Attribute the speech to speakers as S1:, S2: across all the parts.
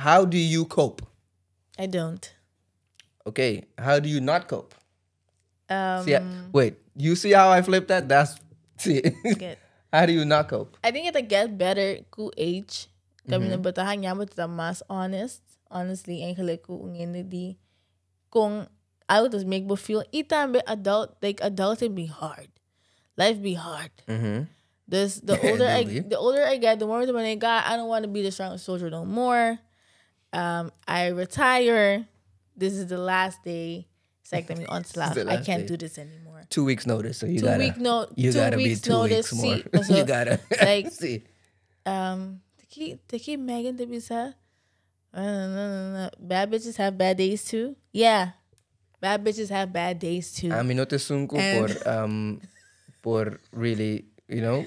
S1: how do you cope?
S2: I don't.
S1: Okay, how do you not cope? See,
S2: Um,
S1: wait, you see how I flipped that? That's see.
S2: Good.
S1: How do you not cope?
S2: I think it get better ku age. Kami na batahan niya but mas honest. Honestly, eigenlijk kung hindi kung I would just make me feel itambe adulting be hard. Life be hard. This the older I get, the more the money I got, I don't want to be the strongest soldier no more. I retire. This is the last day. It's like me on slash. I can't do this anymore.
S1: 2 weeks notice, so you
S2: Two
S1: gotta
S2: week no.
S1: you
S2: two
S1: gotta
S2: weeks
S1: be 2 weeks
S2: notice.
S1: more.
S2: See, so,
S1: You gotta
S2: like
S1: see.
S2: Take Megan to be sad. Bad bitches have bad days too. Yeah, bad bitches have bad days too.
S1: A mí no te sunko por really,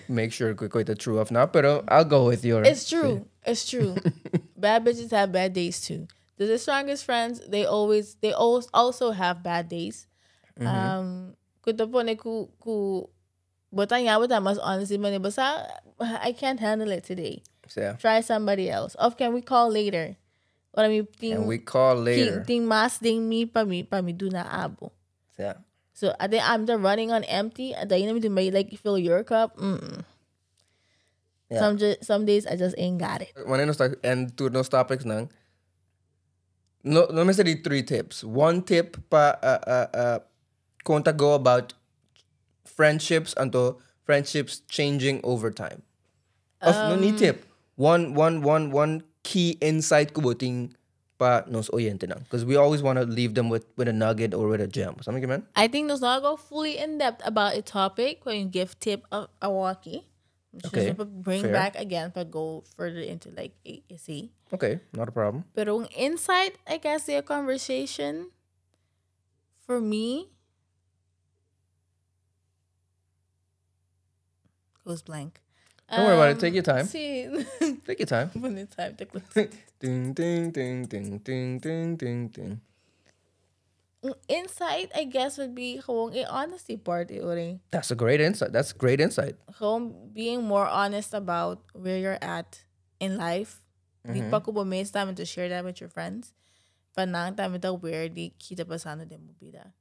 S1: make sure que the true of now, pero I'll go with your.
S2: It's true. It's true. Bad bitches have bad days too. The strongest friends, they also have bad days. Kutapone ku botanya bota mas honestly money basa I can't handle it today.
S1: Yeah.
S2: Try somebody else. Or can we call later? What I mean,
S1: and we call later.
S2: Ting mas ding me pa mi do na abo.
S1: Yeah.
S2: So I think I'm just running on empty. I think you need to make like fill your cup. Yeah. Some days I just ain't got it.
S1: And to those topics nang. No necessarily 3 tips. 1 tip pa konta go about friendships anto friendships changing over time. No need tip. One key insight ko buting pa nos oyente nang. Because we always want to leave them with a nugget or with a gem. Something, man?
S2: I think there's not go fully in depth about a topic when you give tip a walkie.
S1: Okay.
S2: Bring
S1: fair.
S2: back again, but go further into like see.
S1: Okay, not a problem.
S2: But on insight, I guess the conversation for me goes blank.
S1: Don't worry about it. Take your time.
S2: See,
S1: take your time.
S2: When it's time to
S1: ding ding ding ding ding ding ding ding.
S2: Insight, I guess, would be gewoon a honesty part.
S1: That's a great insight. That's great insight.
S2: Gewoon being more honest about where you're at in life. Di pa ko time to share that with your friends. But nang time ito where di kita pasano din mo bida.